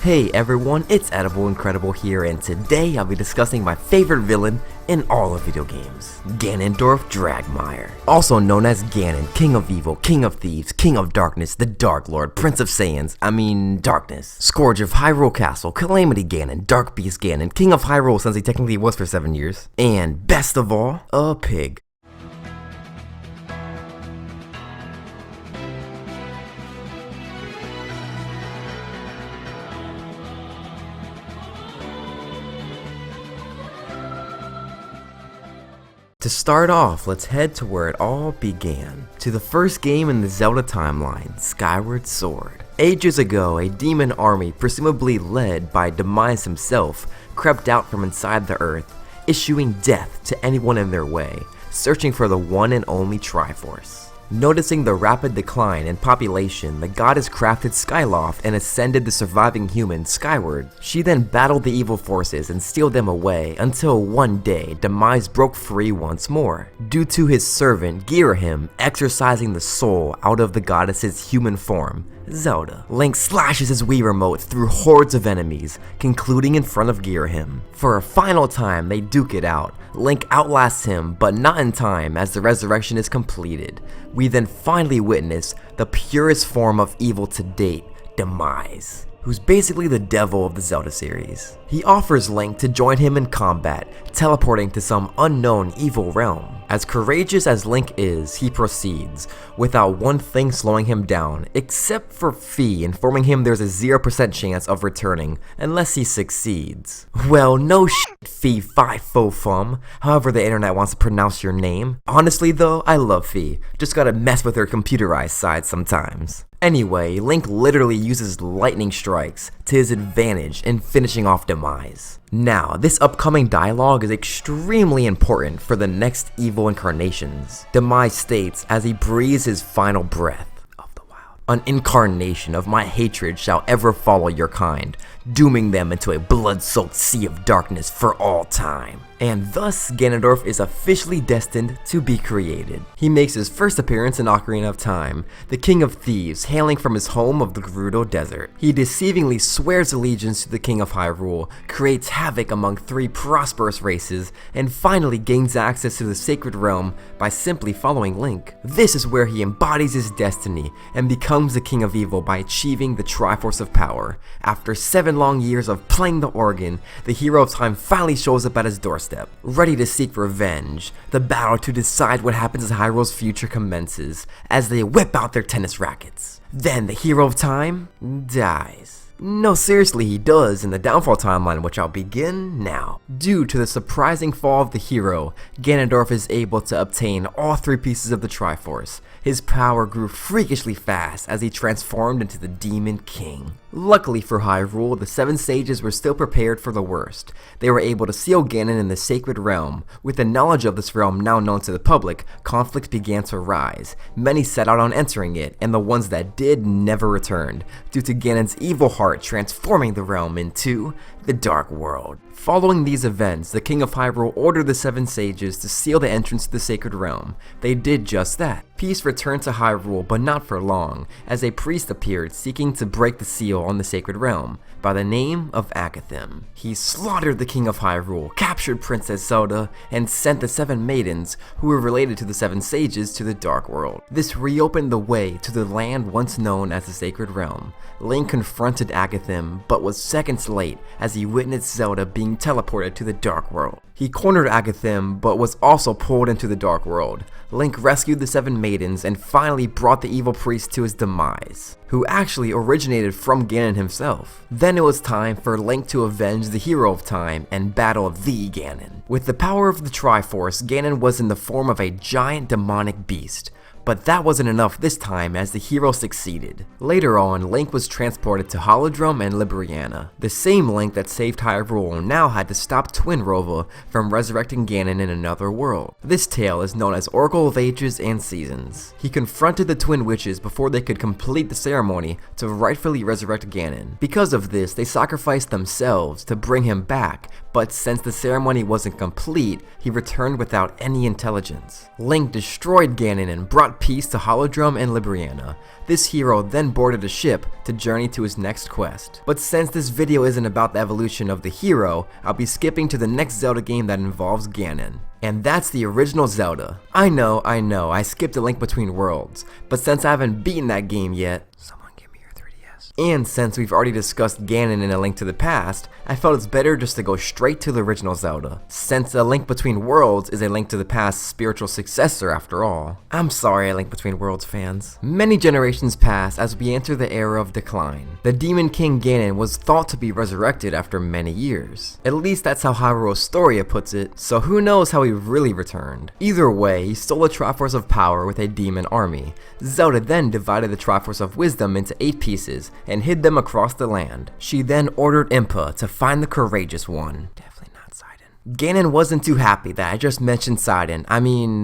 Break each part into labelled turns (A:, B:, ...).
A: Hey everyone, it's Edible Incredible here, and today I'll be discussing my favorite villain in all of video games, Ganondorf Dragmire. Also known as Ganon, King of Evil, King of Thieves, King of Darkness, the Dark Lord, Prince of Saiyans, Darkness, Scourge of Hyrule Castle, Calamity Ganon, Dark Beast Ganon, King of Hyrule since he technically was for 7 years, and best of all, a pig. To start off, let's head to where it all began, to the first game in the Zelda timeline, Skyward Sword. Ages ago, a demon army, presumably led by Demise himself, crept out from inside the earth, issuing death to anyone in their way, searching for the one and only Triforce. Noticing the rapid decline in population, the goddess crafted Skyloft and ascended the surviving humans skyward. She then battled the evil forces and stealed them away until one day Demise broke free once more, due to his servant Girahim exorcising the soul out of the goddess's human form, Zelda. Link slashes his Wii remote through hordes of enemies, concluding in front of Girahim. For a final time, they duke it out. Link outlasts him, but not in time as the resurrection is completed. We then finally witness the purest form of evil to date, Demise, who's basically the devil of the Zelda series. He offers Link to join him in combat, teleporting to some unknown evil realm. As courageous as Link is, he proceeds, without one thing slowing him down, except for Fi informing him there's a 0% chance of returning, unless he succeeds. Well, no shit, Fi Fi Fo Fum, however the internet wants to pronounce your name. Honestly though, I love Fi, just gotta mess with her computerized side sometimes. Anyway, Link literally uses lightning strikes to his advantage in finishing off Demise. Now, this upcoming dialogue is extremely important for the next evil incarnations. Demise states as he breathes his final breath, "An incarnation of my hatred shall ever follow your kind, dooming them into a blood-soaked sea of darkness for all time." And thus, Ganondorf is officially destined to be created. He makes his first appearance in Ocarina of Time, the King of Thieves, hailing from his home of the Gerudo Desert. He deceivingly swears allegiance to the King of Hyrule, creates havoc among 3 prosperous races, and finally gains access to the Sacred Realm by simply following Link. This is where he embodies his destiny and becomes the King of Evil by achieving the Triforce of Power. After 7 long years of playing the organ, the hero of time finally shows up at his doorstep. Ready to seek revenge, the battle to decide what happens as Hyrule's future commences as they whip out their tennis rackets. Then the hero of time dies. No, seriously, he does in the Downfall timeline, which I'll begin now. Due to the surprising fall of the hero, Ganondorf is able to obtain all 3 pieces of the Triforce. His power grew freakishly fast as he transformed into the Demon King. Luckily for Hyrule, the 7 sages were still prepared for the worst. They were able to seal Ganon in the Sacred Realm. With the knowledge of this realm now known to the public, conflict began to rise. Many set out on entering it, and the ones that did never returned, due to Ganon's evil heart transforming the realm into the Dark World. Following these events, the King of Hyrule ordered the 7 sages to seal the entrance to the Sacred Realm. They did just that. Peace returned to Hyrule, but not for long, as a priest appeared seeking to break the seal on the Sacred Realm, by the name of Agathim. He slaughtered the King of Hyrule, captured Princess Zelda, and sent the 7 maidens, who were related to the 7 sages, to the Dark World. This reopened the way to the land once known as the Sacred Realm. Link confronted Agathim, but was seconds late as he witnessed Zelda being teleported to the Dark World. He cornered Agathim, but was also pulled into the Dark World. Link rescued the 7 maidens and finally brought the evil priest to his demise, who actually originated from Ganon himself. Then it was time for Link to avenge the hero of time and battle the Ganon. With the power of the Triforce, Ganon was in the form of a giant demonic beast. But that wasn't enough this time as the hero succeeded. Later on, Link was transported to Holodrum and Libriana. The same Link that saved Hyrule now had to stop Twinrova from resurrecting Ganon in another world. This tale is known as Oracle of Ages and Seasons. He confronted the Twin Witches before they could complete the ceremony to rightfully resurrect Ganon. Because of this, they sacrificed themselves to bring him back, but since the ceremony wasn't complete, he returned without any intelligence. Link destroyed Ganon and brought peace to Holodrum and Libriana. This hero then boarded a ship to journey to his next quest. But since this video isn't about the evolution of the hero, I'll be skipping to the next Zelda game that involves Ganon. And that's the original Zelda. I know, I skipped A Link Between Worlds, but since I haven't beaten that game yet, and since we've already discussed Ganon in A Link to the Past, I felt it's better just to go straight to the original Zelda, since A Link Between Worlds is A Link to the Past's spiritual successor after all. I'm sorry, A Link Between Worlds fans. Many generations pass as we enter the era of decline. The Demon King Ganon was thought to be resurrected after many years. At least that's how Hyrule Storia puts it, so who knows how he really returned. Either way, he stole the Triforce of Power with a demon army. Zelda then divided the Triforce of Wisdom into 8 pieces, and hid them across the land. She then ordered Impa to find the courageous one. Definitely not Sidon. Ganon wasn't too happy that I just mentioned Sidon.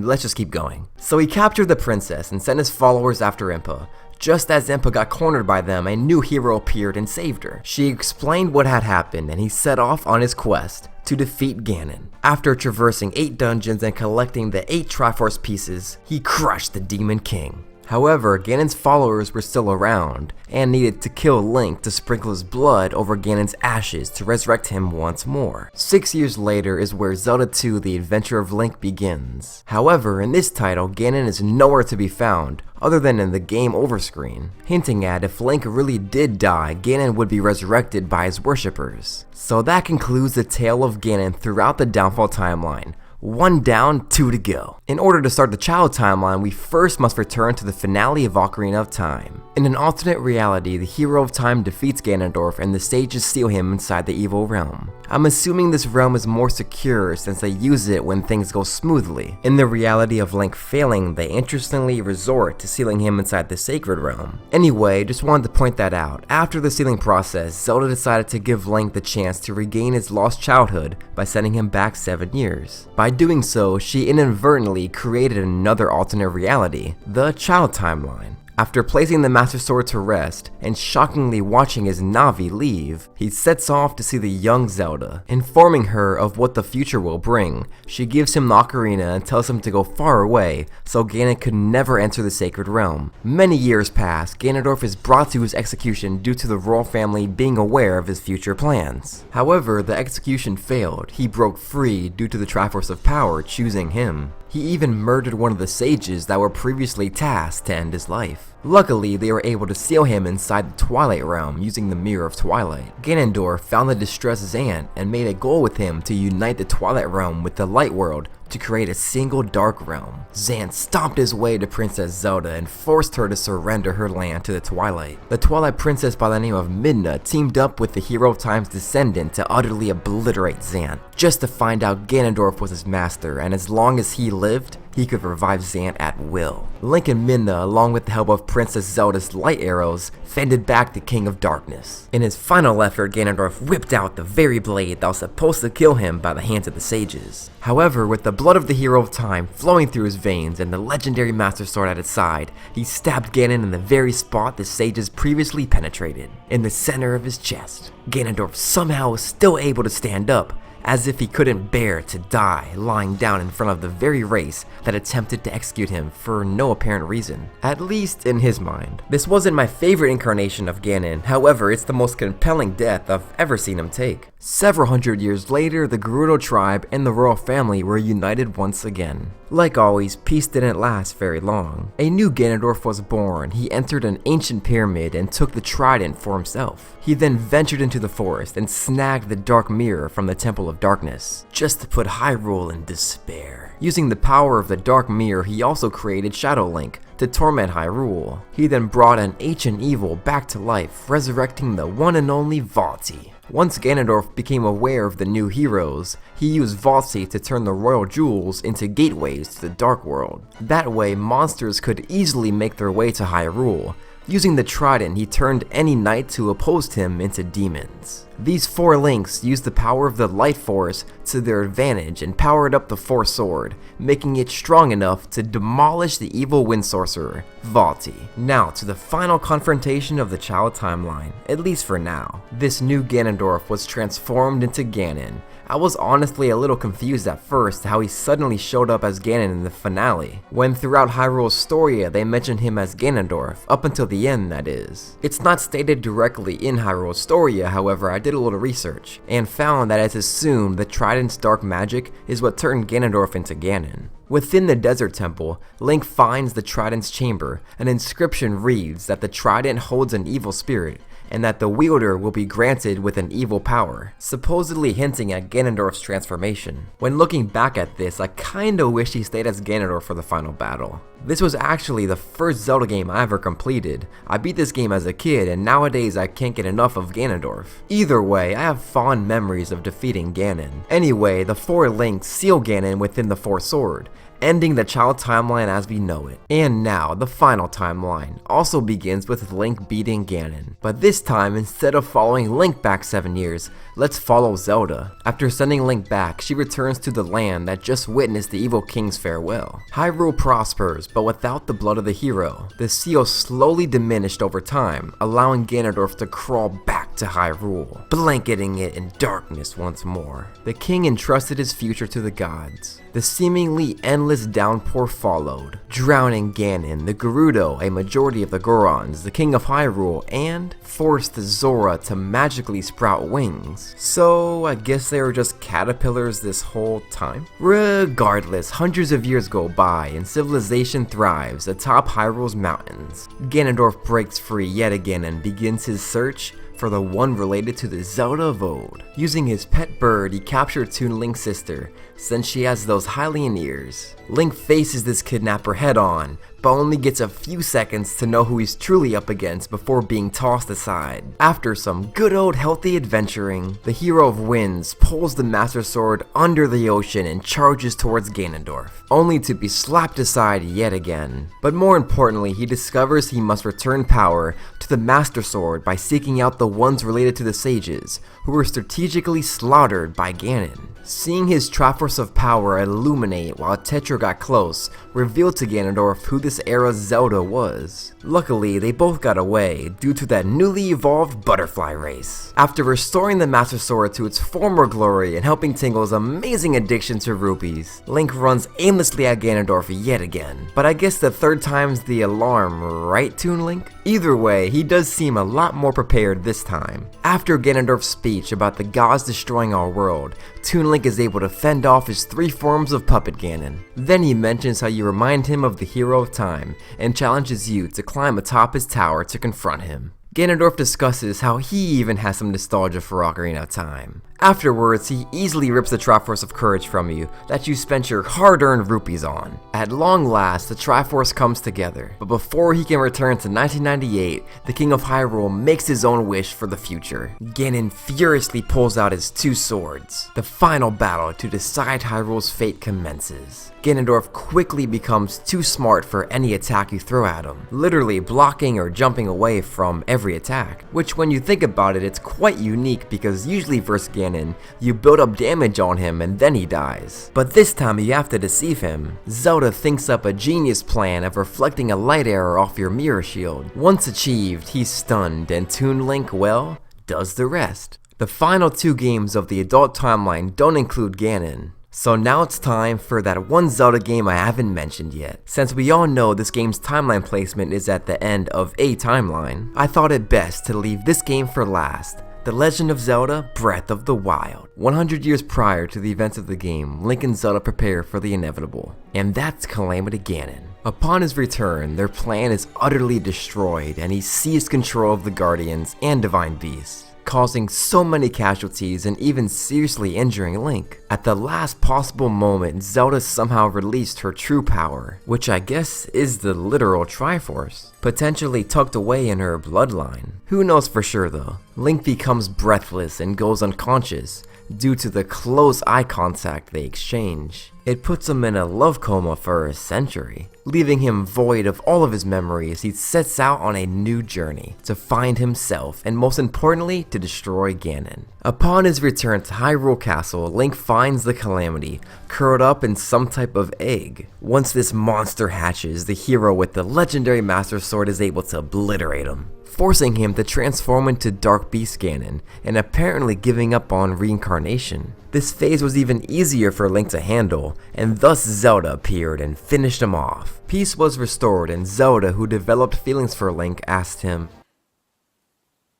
A: Let's just keep going. So he captured the princess and sent his followers after Impa. Just as Impa got cornered by them, a new hero appeared and saved her. She explained what had happened and he set off on his quest to defeat Ganon. After traversing 8 dungeons and collecting the 8 Triforce pieces, he crushed the Demon King. However, Ganon's followers were still around, and needed to kill Link to sprinkle his blood over Ganon's ashes to resurrect him once more. 6 years later is where Zelda 2: The Adventure of Link begins. However, in this title, Ganon is nowhere to be found, other than in the game over screen, hinting at if Link really did die, Ganon would be resurrected by his worshippers. So that concludes the tale of Ganon throughout the Downfall timeline. 1 down, 2 to go. In order to start the child timeline, we first must return to the finale of Ocarina of Time. In an alternate reality, the hero of time defeats Ganondorf and the sages seal him inside the evil realm. I'm assuming this realm is more secure since they use it when things go smoothly. In the reality of Link failing, they interestingly resort to sealing him inside the sacred realm. Anyway, just wanted to point that out. After the sealing process, Zelda decided to give Link the chance to regain his lost childhood by sending him back 7 years. By doing so, she inadvertently created another alternate reality, the child timeline. After placing the Master Sword to rest, and shockingly watching his Navi leave, he sets off to see the young Zelda. Informing her of what the future will bring, she gives him the ocarina and tells him to go far away, so Ganon could never enter the sacred realm. Many years pass, Ganondorf is brought to his execution due to the royal family being aware of his future plans. However, the execution failed. He broke free due to the Triforce of Power choosing him. He even murdered one of the sages that were previously tasked to end his life. Luckily, they were able to seal him inside the Twilight Realm using the Mirror of Twilight. Ganondorf found the distressed Zant and made a goal with him to unite the Twilight Realm with the Light World to create a single Dark Realm. Zant stomped his way to Princess Zelda and forced her to surrender her land to the Twilight. The Twilight Princess by the name of Midna teamed up with the Hero of Time's descendant to utterly obliterate Zant, just to find out Ganondorf was his master, and as long as he lived, he could revive Zant at will. Link and Midna, along with the help of Princess Zelda's light arrows, fended back the King of Darkness. In his final effort, Ganondorf whipped out the very blade that was supposed to kill him by the hands of the sages. However, with the blood of the Hero of Time flowing through his veins and the legendary Master Sword at his side, he stabbed Ganon in the very spot the sages previously penetrated, in the center of his chest. Ganondorf somehow was still able to stand up, as if he couldn't bear to die lying down in front of the very race that attempted to execute him for no apparent reason, at least in his mind. This wasn't my favorite incarnation of Ganon, however, it's the most compelling death I've ever seen him take. Several hundred years later, the Gerudo tribe and the royal family were united once again. Like always, peace didn't last very long. A new Ganondorf was born. He entered an ancient pyramid and took the trident for himself. He then ventured into the forest and snagged the dark mirror from the Temple of Darkness, just to put Hyrule in despair. Using the power of the dark mirror, he also created Shadow Link to torment Hyrule. He then brought an ancient evil back to life, resurrecting the one and only Vaati. Once Ganondorf became aware of the new heroes, he used Vaati to turn the royal jewels into gateways to the Dark World. That way, monsters could easily make their way to Hyrule. Using the trident, he turned any knight who opposed him into demons. These 4 links used the power of the Light Force to their advantage and powered up the Force Sword, making it strong enough to demolish the evil wind sorcerer, Vaati. Now to the final confrontation of the child timeline, at least for now. This new Ganondorf was transformed into Ganon. I was honestly a little confused at first how he suddenly showed up as Ganon in the finale, when throughout Hyrule's story they mentioned him as Ganondorf, up until the end that is. It's not stated directly in Hyrule's story, however I did a little research, and found that it's assumed the Trident's dark magic is what turned Ganondorf into Ganon. Within the desert temple, Link finds the Trident's chamber. An inscription reads that the Trident holds an evil spirit, and that the wielder will be granted with an evil power, supposedly hinting at Ganondorf's transformation. When looking back at this, I kinda wish he stayed as Ganondorf for the final battle. This was actually the first Zelda game I ever completed. I beat this game as a kid, and nowadays I can't get enough of Ganondorf. Either way, I have fond memories of defeating Ganon. Anyway, the 4 links seal Ganon within the 4 sword, ending the child timeline as we know it. And now, the final timeline also begins with Link beating Ganon. But this time, instead of following Link back 7 years, let's follow Zelda. After sending Link back, she returns to the land that just witnessed the evil king's farewell. Hyrule prospers, but without the blood of the hero. The seal slowly diminished over time, allowing Ganondorf to crawl back to Hyrule, blanketing it in darkness once more. The king entrusted his future to the gods. The seemingly endless downpour followed, drowning Ganon, the Gerudo, a majority of the Gorons, the king of Hyrule, and forced Zora to magically sprout wings. So I guess they were just caterpillars this whole time? Regardless, hundreds of years go by and civilization thrives atop Hyrule's mountains. Ganondorf breaks free yet again and begins his search for the one related to the Zelda of old. Using his pet bird, he captured Toon Link's sister, since she has those Hylian ears. Link faces this kidnapper head on, but only gets a few seconds to know who he's truly up against before being tossed aside. After some good old healthy adventuring, the hero of winds pulls the Master Sword under the ocean and charges towards Ganondorf, only to be slapped aside yet again. But more importantly, he discovers he must return power to the Master Sword by seeking out the ones related to the sages, who were strategically slaughtered by Ganon. Seeing his Triforce of Power illuminate while Tetra got close, revealed to Ganondorf who this era's Zelda was. Luckily, they both got away due to that newly evolved butterfly race. After restoring the Master Sword to its former glory and helping Tingle's amazing addiction to rupees, Link runs aimlessly at Ganondorf yet again. But I guess the third time's the alarm, right, Toon Link? Either way, he does seem a lot more prepared this time. After Ganondorf's speech about the gods destroying our world, Toon Link is able to fend off his 3 forms of Puppet Ganon. Then he mentions how you remind him of the hero of time, and challenges you to climb atop his tower to confront him. Ganondorf discusses how he even has some nostalgia for Ocarina of Time. Afterwards, he easily rips the Triforce of Courage from you that you spent your hard-earned rupees on. At long last, the Triforce comes together, but before he can return to 1998, the King of Hyrule makes his own wish for the future. Ganon furiously pulls out his 2 swords. The final battle to decide Hyrule's fate commences. Ganondorf quickly becomes too smart for any attack you throw at him, literally blocking or jumping away from every attack, which when you think about it, it's quite unique because usually versus Ganon, you build up damage on him and then he dies. But this time you have to deceive him. Zelda thinks up a genius plan of reflecting a light arrow off your mirror shield. Once achieved, he's stunned, and Toon Link, well, does the rest. The final 2 games of the adult timeline don't include Ganon. So now it's time for that one Zelda game I haven't mentioned yet. Since we all know this game's timeline placement is at the end of a timeline, I thought it best to leave this game for last. The Legend of Zelda Breath of the Wild. 100 years prior to the events of the game, Link and Zelda prepare for the inevitable, and that's Calamity Ganon. Upon his return, their plan is utterly destroyed and he seized control of the Guardians and Divine Beasts, causing so many casualties and even seriously injuring Link. At the last possible moment, Zelda somehow released her true power, which I guess is the literal Triforce, potentially tucked away in her bloodline. Who knows for sure though. Link becomes breathless and goes unconscious due to the close eye contact they exchange. It puts him in a love coma for a century, leaving him void of all of his memories. He sets out on a new journey to find himself and most importantly to destroy Ganon. Upon his return to Hyrule Castle, Link finds the Calamity curled up in some type of egg. Once this monster hatches, the hero with the legendary Master Sword is able to obliterate him. forcing him to transform into Dark Beast Ganon, and apparently giving up on reincarnation. This phase was even easier for Link to handle, and thus Zelda appeared and finished him off. Peace was restored, and Zelda, who developed feelings for Link, asked him,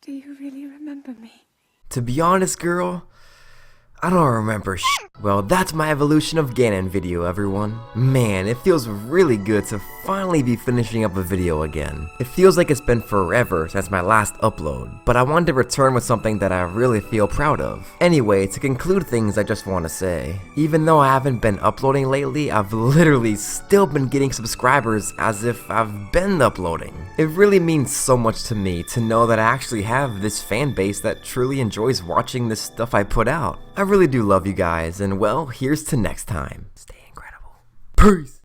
B: "Do you really remember me?"
A: "To be honest, girl, I don't remember shit." Well, that's my Evolution of Ganon video, everyone. Man, it feels really good to finally be finishing up a video again. It feels like it's been forever since my last upload, but I wanted to return with something that I really feel proud of. Anyway, to conclude things, I just want to say, even though I haven't been uploading lately, I've literally still been getting subscribers as if I've been uploading. It really means so much to me to know that I actually have this fan base that truly enjoys watching this stuff I put out. I really do love you guys, and well, here's to next time. Stay incredible. Peace!